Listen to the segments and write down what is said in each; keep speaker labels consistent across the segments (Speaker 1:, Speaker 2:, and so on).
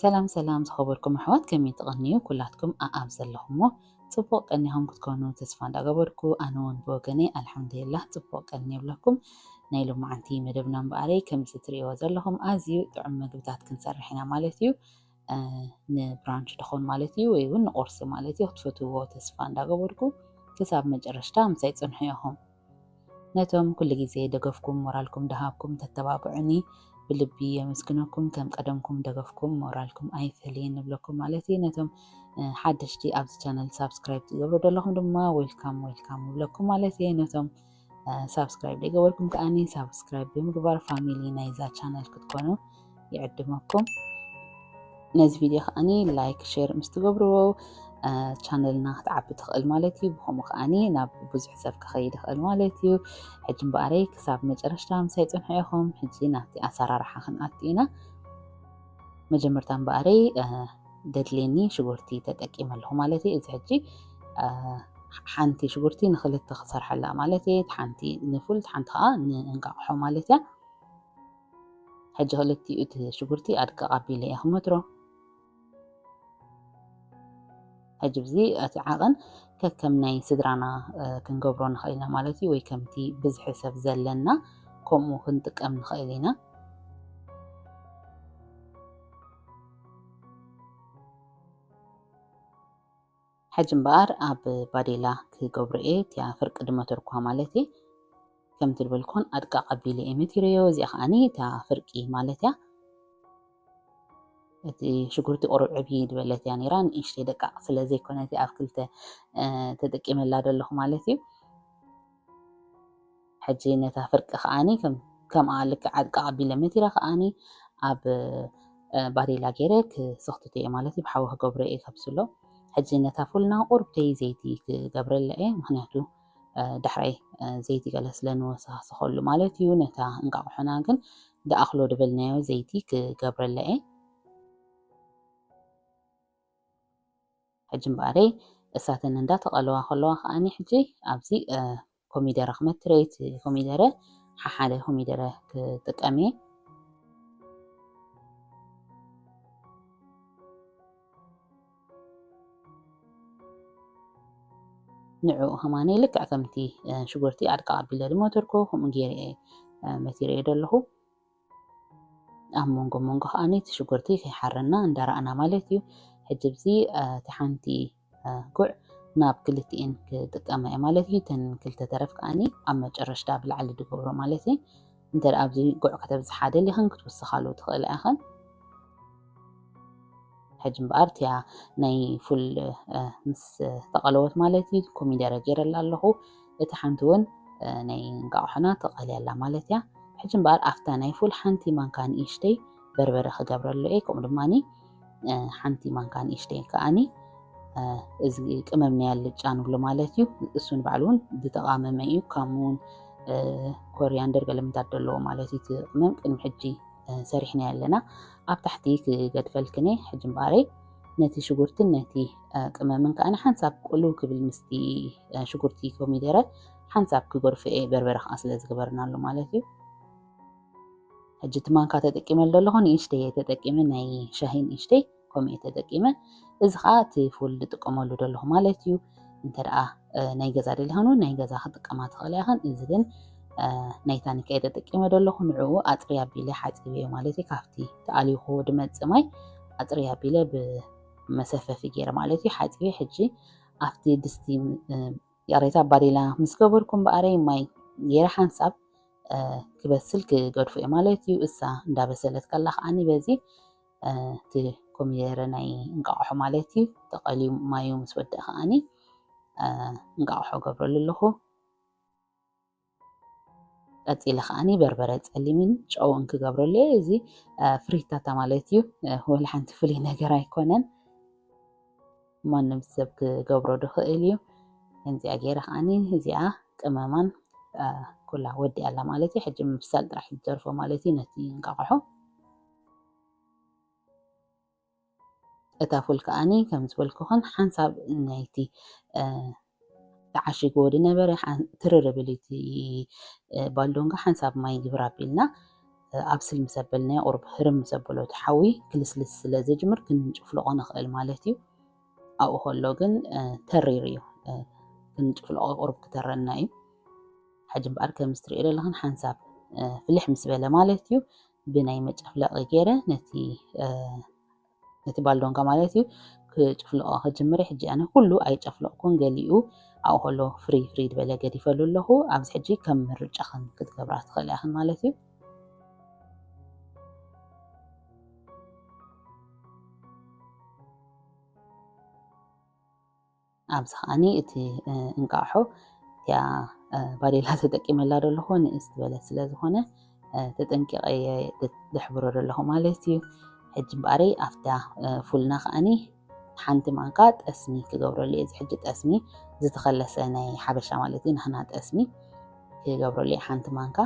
Speaker 1: سلام سلام زخبركم أحوات كمية تغنيو كلاتكم أبزل لهمو تبوق أنهم تكونوا تسفان دقبركو أنون بوغني الحمد لله تبوق أني لكم نايلو معنتي مدبنا مباري كم ستري وزر لهم أزيو تعم مقبتات كنسرحنا مالتيو نبرانش دخون مالتيو ويون نقرص مالتيو تفتوو تسفان دقبركو كساب مجرشتا مسايد صنحيهم نتوم كل جزء دقفكم مورالكم دهابكم تتبابعني باللبي يمسكنكم كم قدمكم دقفكم مورالكم أي ثلين نبلكم مالتي نتوم حدشتي أبز channel سبسكرايب تقبلوا دلهم دما ويلكم بلكم مالتي نتوم سبسكرايب دقبلكم كأني سبسكرايب بمقبار فاميلي نايزا channel كتكونوا يعدمكم ناز فيديو خاني لايك شير مستقبروا channelنا تعبي تخيل مالتي بهم خاني ناب بزح حساب كخيد تخيل مالتي حجم باري كساب مجرشتا مسايت نحيهم حجي ناتي أسرار راح خنقاتينا مجمرتان باري ددليني شغورتي تتأكيم له مالتي إذا حجي حانتي شغورتي نخلت تخسر حلا مالتي حانتي نفلت حانتها ننقعحو مالتي حجي هلتي شغورتي أدقى قابيلي أخمترو هجبزي أتعاقن كم ناي سدرانا كنقبرو نخيلنا مالتي ويكمتي بزح حساب زلنا كومو خنتك أمن خيلنا حجم بار أب باديلا كقبرئي تيا فرق دمتركوها مالتي كم تلبلكون أدقى قبيلي إمتيريو زي خاني تيا فرقي مالتي أتي شكرتي قرب عبيد بلت يعني ران إيش تدقى سلازي كونتي أفكلته تدقى من لاد الله مالتي حجينا تفرق خاني كم قالك أدقى قبيلة متيرة خاني أب باديلا غيرك سختتي مالتي بحوها قبرئي كبسلو حجينا تفولنا قربتي زيتي قبرل إيه مخنياتو دحري زيتي جلس لنا وسخلو مالتي ونتا نقع حناجن دا أخلو دبلناو زيتي قبرل إيه حجم باري أساساً ندا تقلوا خلوا خاني حجي أبزي كوميدرة خمتريت كوميدرة ححالة كوميدرة تقامي نعو هماني لك عكمتي شغورتي أرقى بلاد موتركو هم جيري مثير يدلهو مونغو خاني شغورتي في حرنا ندار أنا مالتيو حجبزي تحانتي قع ناب كلتين كتقامي مالتي تن كلتا ترف كاني أما جرشتا بالعلي دقورو مالتي انتر أبزي قع كتب زحادة اللي هن كتوسخالو تخيل آخن حجم بارتيا ناي فل مس تقلوت مالتي كوميدارا جير اللهو اتحانتون ناي نقاوحنا تقالي الله مالتيا حجم بار أفتا ناي فل حانتي من كان إيشتي بربرة خجبر اللو إيك أمرماني حانتي من كان إيشتي كأني إذا كممني اللي جانو بلو مالتيو السون بعلون دي تقامة مايو كامون كورياندر قلم تدلو مالتي تقمم كن حجي سريحنا لنا أب تحتيك قد فلكني حجم باري نتي شغورتي نتي كممن كأنا حنساب كله قبل مستي شغورتي كوميدرة حنساب كغرفة إيه بربرخ أصل إزغبرنا له مالتيو حجت ما كانت تقيمة لهون إيشتي تقيمة ناي شاهين إيشتي كومي تقيمة إزغاتي فول تقوموا له مالتيو انت رأى ناي جزاري لهونو ناي جزا تقامات خليهن إذن نايتاني كايدة تقيمة لهون عو أطريا بيلي حاتي مالتي كافتي تعالي خو دمت سماي أطريا بيلي بمسافة في جيرة مالتي حاتي حجي أفتي دستي ياريتا باريلا مسكبركم بأري ماي جيرة حنساب كبسلك قرفة مالتي وإسا دابسلت كاللخ عني بزي تي كوميدرة ناي نقاوحو مالتي تقالي مايو مسودة خاني نقاوحو قبر للهو أتيلا خاني بربرة تسلمين شعو انك قبر لي زي فريتاتا مالتيو هو الحانت فلي نقرا يكونن ما نمسبك قبرو دخو إليو انزي أجيرا خاني زي كمامان كلها ودي على مالتي حجم مفسد راح يتجرفو مالتي نتي نقاوحو أتافل كأني كم زبلكوهن حنساب نايتي تعشي قودي نبري ترربليتي بالدونغا حنساب ما يجبرا بيلنا أبسل مسبلنا قرب هرم مسبلو تحوي كلسلس لزجمر كنشوفلو نخيل مالتي أو خلوجن تريريو كنشوفلو قرب كترناي حجم بأركة مستري إلى لهن حنساب في اللحم سبالة مالتيو بناي مجفلق غيره نتي بالدون كمالتيو كجفلق هجمري حجي أنا كله أي جفلق كون قليو أو هلو فري دبلا قدي فلو له أبز حجي كم رجع خن كتكبرات خليهن مالتيو أبز خاني إتي انقاحو يا ባዴላ ተጠቂመላ ደለኹ ንእስ ዝበለ ስለ ዝኾነ ተጠንቂቐ ድሕብሮ ደለኹ ማለት እዩ ሕጂ እምበኣረይ ኣፍታ ፉልና ከዓኒ ሓንቲ ማንካ ጠስሚ ክገብረሉ እየ ሕጂ ጠስሚ ዝተኸለሰ ናይ ሓበሻ ማለት እዩ ንሕና ጠስሚ ክገብረሉ እየ ሓንቲ ማንካ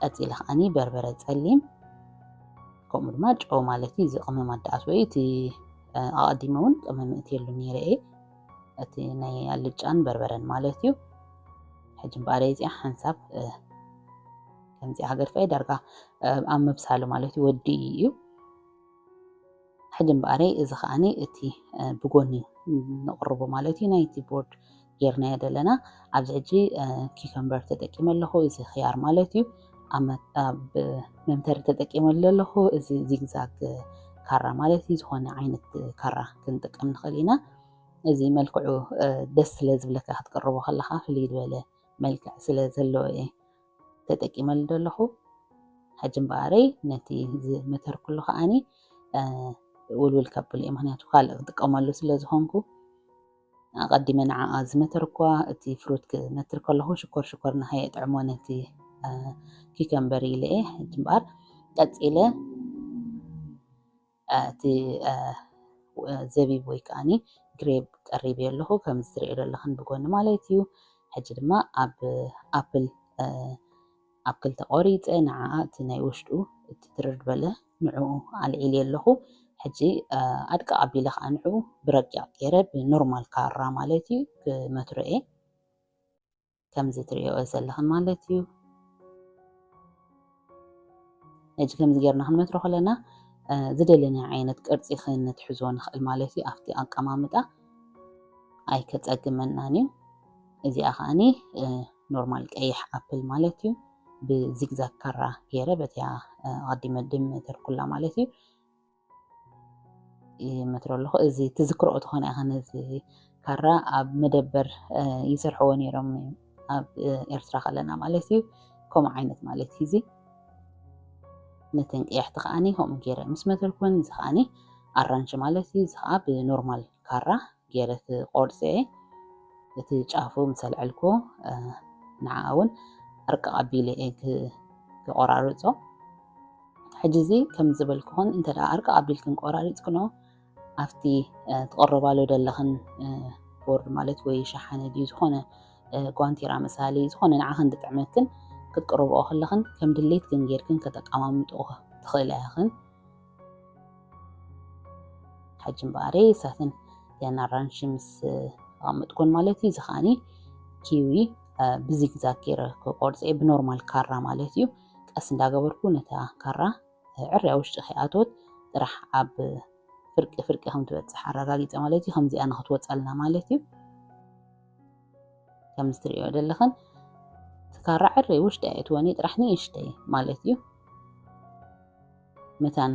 Speaker 1: ቀፂለ ከዓኒ በርበረ ፀሊም ከምኡ ድማ ጨው ማለት እዩ እዚ ቅመም ኣዳኣት ወይ እቲ ኣቐዲመ እውን ቅመም እትየሉ ነይረ እየ እቲ ናይ ኣልጫን በርበረን ማለት እዩ ሕጂ እምበኣረይ እዚኣ ሓንሳብ ከምዚ ሃገር ፈይ ዳርጋ ኣብ ምብሳሉ ማለት እዩ ወዲ እዩ ሕጂ እምበኣረይ እዚ ከዓኒ እቲ ብጎኒ ነቕርቦ ማለት እዩ ናይቲ ቦርድ ጌርናዮ ዘለና ኣብዚ ሕጂ ኪከምበር ተጠቂመ ኣለኹ እዚ ክያር ማለት እዩ ኣብ መምተሪ ተጠቂመ ኣለኹ እዚ ዚግዛግ ካራ ማለት እዩ ዝኾነ ዓይነት ካራ ክንጥቀም ንኽእል ኢና እዚ መልክዑ ደስ ስለ ዝብለካ ክትቀርቦ ከለካ ፍልይ ዝበለ መልክዕ ስለ ዘለዎ እየ ተጠቂመሉ ዘለኹ ሕጂ እምበኣረይ ነቲ ዝመተር ኩሉ ከዓኒ ውልውል ከብል እየ ምክንያቱ ካልእ ክጥቀመሉ ስለ ዝኾንኩ ኣቐዲመ ንዓኣ ዝመተር እኳ እቲ ፍሩት ክመትር ከለኹ ሽኮር ንኸየጥዕሞ ነቲ ኪከምበር ኢለ እየ ሕጂ እምበኣር ቀፂለ እቲ ዘቢብ ወይ ከዓኒ ግሬብ ቀሪብ ኣለኹ ከም ዝትሪኦ ዘለኹን ብጎኒ ማለት እዩ ሕጂ ድማ ኣብ ኣፕል ተቆሪፀ ንዓኣ እቲ ናይ ውሽጡ እቲ ትርድ በለ ንዕኡ ኣልዒል ኣለኹ ሕጂ ኣድቃ ኣቢለ ከዓ ንዕኡ ብረቂቕ ገይረ ብኖርማል ካራ ማለት እዩ ክመትሮ እየ ከምዚ ትሪኦ ዘለኹን ማለት እዩ ሕጂ ከምዚ ጌርና ክንመትሮ ከለና ዝደለና ዓይነት ቅርፂ ክንትሕዞ ንኽእል ማለት እዩ ኣብቲ ኣቀማምጣ ኣይከፀግመናን እዩ እዚኣ ከዓኒ ኖርማል ቀይሕ ኣፕል ማለት እዩ ብዚግዛግ ካራ ገይረ በቲያ ኣቐዲመ ድመተር ኩላ ማለት እዩ ይመትሮ ኣለኹ እዚ ትዝክርኦ ተኾነ ይኸነ እዚ ካራ ኣብ መደበር ይሰርሕዎ ነይሮም ኣብ ኤርትራ ከለና ማለት እዩ ከምኡ ዓይነት ማለት እዩ እዚ ነተን ቀያሕቲ ከዓኒ ከምኡ ገይረ ምስ መተርኩን እዚ ከዓኒ ኣራንሺ ማለት እዩ እዚ ከዓ ብኖርማል ካራ ገይረ ክቆርፀ እየ እቲ ጫፉ ምስ ኣልዐልክዎ ንዓኣ እውን ኣርቃቕ ኣቢለ እየ ክቆራርፆ ሕጂ እዚ ከም ዝበልክኹን እንተ ደኣ ኣርቃቕ ኣቢልክን ቆራሪፅክኖ ኣብቲ ትቐርባሉ ዘለኽን ቦርድ ማለት ወይ ሸሓነ ድዩ ዝኾነ ጓንቲራ መሳሊ ዝኾነ ንዓኽን ዝጥዕመክን ክትቅርብኦ ከለኽን ከም ድሌትክን ጌርክን ከተቀማምጥኦ ትኽእል ኢኽን ሕጂ እምበኣረይ እሳትን ያን ኣራንሺ ምስ ኣቐመጥኩን ማለት እዩ እዚ ከዓኒ ኪዊ ብዚግዛግ ገይረ ክቆርፀ እየ ብኖርማል ካራ ማለት እዩ ቀስ እንዳገበርኩ ነታ ካራ ዕርያ ውሽጢ ከይኣትወት ጥራሕ ኣብ ፍርቂ ከም ትበፅሕ ኣረጋጊፀ ማለት እዩ ከምዚኣ ንክትወፀልና ማለት እዩ ከም ዝትሪኦ ዘለኽን ካራ ዕርያ ውሽጢ ኣየትወኒ ጥራሕ ንእሽተይ ማለት እዩ መታን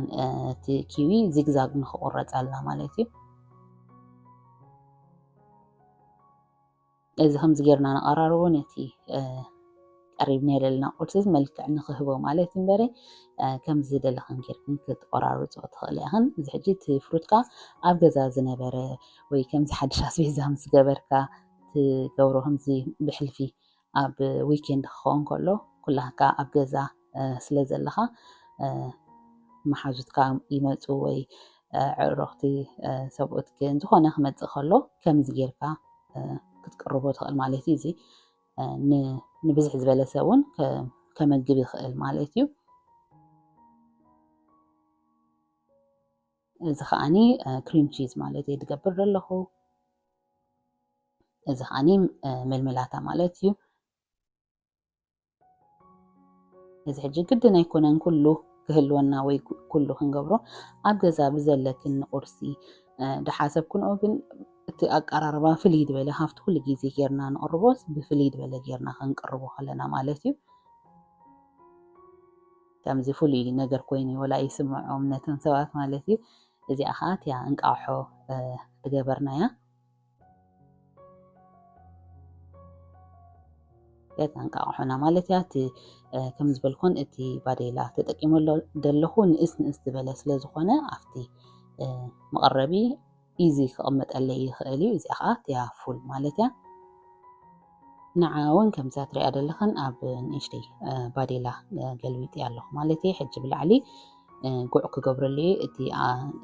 Speaker 1: እቲ ኪዊ ዚግዛግ ንክቁረፀልና ማለት እዩ እዚ ከምዚ ጌርና ነቐራርቦ ነቲ ቀሪብና ዘለና ቁርሲ መልክዕ ንክህቦ ማለት እዩ እምበረ ከምዚ ዝደለኽን ጌርክን ክትቆራርፆ ትኽእል ኢኽን እዚ ሕጂ እቲ ፍሩትካ ኣብ ገዛ ዝነበረ ወይ ከምዚ ሓድሽ ኣስቤዛ ምስ ገበርካ ትገብሮ ከምዚ ብሕልፊ ኣብ ዊኬንድ ክኸውን ከሎ ኩላካ ኣብ ገዛ ስለ ዘለኻ መሓዙትካ ይመፁ ወይ ዕሮኽቲ ሰብኡትክን ዝኾነ ክመፅእ ከሎ ከምዚ ጌርካ ክትቅርቦ ትኽእል ማለት እዩ እዚ ንብዝሕ ዝበለ ሰብ እውን ከመግብ ይኽእል ማለት እዩ እዚ ከዓኒ ክሪም ቺዝ ማለት እዩ ዝገብር ዘለኹ እዚ ከዓኒ መልመላታ ማለት እዩ እዚ ሕጂ ግድን ኣይኮነን ኩሉ ክህልወና ወይ ኩሉ ክንገብሮ ኣብ ገዛ ብዘለክን ቁርሲ ድሓሰብ ክንኦ ግን እቲ ኣቀራርባ ፍልይ ዝበለ ካብቲ ኩሉ ግዜ ጌርና ንቅርቦስ ብፍልይ ዝበለ ጌርና ክንቅርቦ ከለና ማለት እዩ ከምዚ ፍሉይ ነገር ኮይኑ ወላ ይስምዖም ነተን ሰባት ማለት እዩ እዚኣ ከዓ እቲያ እንቃሖ ዝገበርናያ እንቃሖና ማለት እያ እቲ ከም ዝበልኩን እቲ ባዴላ ተጠቂመሎ ዘለኹ ንእስ ዝበለ ስለዝኾነ ኣብቲ መቐረቢ ኢዚ ክቕመጠለይ ይኽእል እዩ እዚኣ ከዓ እቲያ ፉል ማለት እያ ንዓ እውን ከምዛ ትሪኣ ዘለኽን ኣብ ንእሽተይ ባዴላ ገልቢጥ ኣለኹ ማለት እዩ ሕጂ ብላዕሊ ጉዕ ክገብረሉ እቲ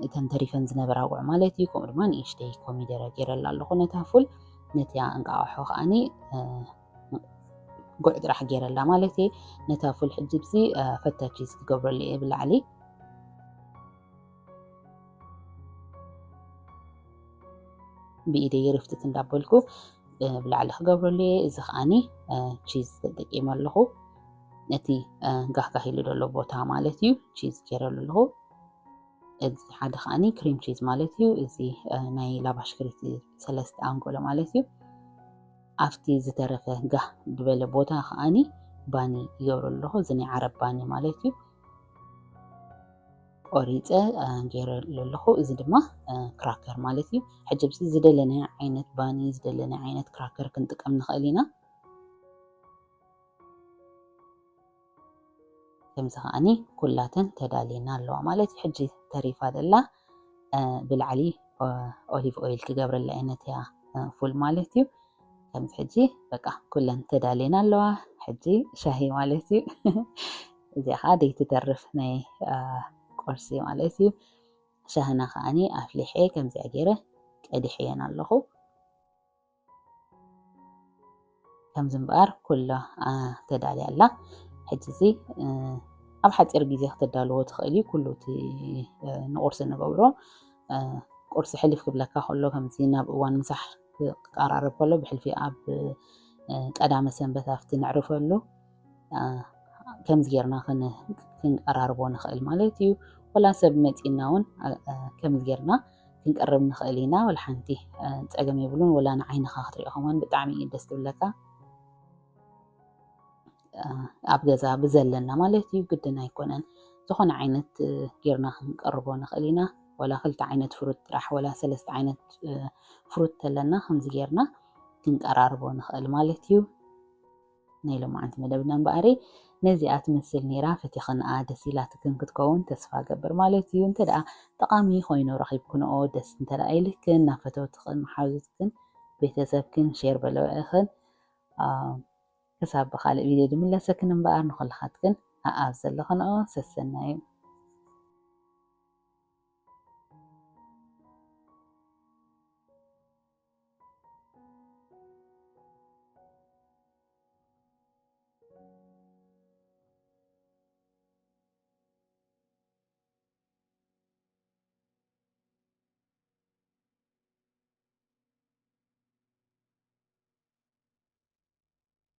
Speaker 1: እተን ተሪፈን ዝነበራ ጉዕ ማለት እዩ ከምኡ ድማ ንእሽተይ ኮሚደረ ገይረላ ኣለኹ ነታ ፉል ነቲ እንቃሖ ከዓኒ ጉዕ ጥራሕ ገይረላ ማለት እዩ ነታ ፉል ሕጂ ብዚ ፈታ ቺዝ ክገብረሉ እየ ብላዕሊ ብኢደይ ርፍትት እንዳበልኩ ብላዕሊ ክገብረሉ እየ እዚ ከዓኒ ቺዝ ተጠቂመ ኣለኹ ነቲ ጋህጋህ ኢሉ ዘሎ ቦታ ማለት እዩ ቺዝ ገይረሉ ኣለኹ እዚ ሓደ ከዓኒ ክሪም ቺዝ ማለት እዩ እዚ ናይ ላባሽ ክሪት 3 ኣንጎሎ ማለት እዩ ኣብቲ ዝተረፈ ጋህ ዝበለ ቦታ ከዓኒ ባኒ ይገብረሉ ኣለኹ እዚ ናይ ዓረብ ባኒ ማለት እዩ ቆሪፀ ገይረሉ ኣለኹ እዚ ድማ ክራከር ማለት እዩ ሕጂ ብዚ ዝደለነ ዓይነት ባኒ ዝደለነ ዓይነት ክራከር ክንጥቀም ንኽእል ኢና ከምዚ ከዓኒ ኩላተን ተዳልየና ኣለዋ ማለት እዩ ሕጂ ተሪፋ ዘላ ብላዕሊ ኦሊቭ ኦይል ክገብረላ ዓይነት እያ ፉል ማለት እዩ ከምዚ ሕጂ በቃ ኩለን ተዳልየና ኣለዋ ሕጂ ሻሂ ማለት እዩ እዚኣ ከዓ ደይትተርፍ ናይ ቁርሲ ማለት እዩ ሻህና ከዓኒ ኣፍሊሐ ከምዚኣ ገይረ ቀዲሐየን ኣለኹ ከምዚ እምበኣር ኩላ ተዳልያ ኣላ ሕጂ እዚ ኣብ ሓፂር ግዜ ክትዳልዎ ትኽእል እዩ ኩሉ እቲ ንቁርሲ ንገብሮ ቁርሲ ሕልፍ ክብለካ ከሎ ከምዚ ናብ እዋን ምሳሕ ክቀራርብ ከሎ ብሕልፊ ኣብ ቀዳመ ሰንበት ኣብቲ ንዕርፈሉ ከምዚ ጌርና ክንቀራርቦ ንኽእል ማለት እዩ ወላ ሰብ መፂና እውን ከምዚ ጌርና ክንቀርብ ንኽእል ኢና ወላ ሓንቲ ፀገም የብሉን ወላ ንዓይንኻ ክትሪኦ ከመን ብጣዕሚ እዩ ደስ ትብለካ ኣብ ገዛ ብዘለና ማለት እዩ ግድን ኣይኮነን ዝኾነ ዓይነት ጌርና ክንቀርቦ ንኽእል ኢና ወላ 2 ዓይነት ፍሩት ጥራሕ ወላ 3 ዓይነት ፍሩት ተለና ከምዚ ጌርና ክንቀራርቦ ንኽእል ማለት እዩ ናይ ሎማዓንቲ መደብና እምበኣሪ ነዚኣ ትመስል ነይራ ፈቲኽንኣ ደስ ኢላትክን ክትከውን ተስፋ ገበር ማለት እዩ እንተደኣ ጠቃሚ ኮይኑ ረኺብክንኦ ደስ እንተደኣይልክን ናብ ፈተውትክን ማሓዙትክን ቤተሰብክን ሼር በለውዕኽን ክሳብ ብካልእ ቪድዮ ድምለሰክን እምበኣር ንኩልኻትክን ኣብ ዘለኽንኦ ሰሰና እዩ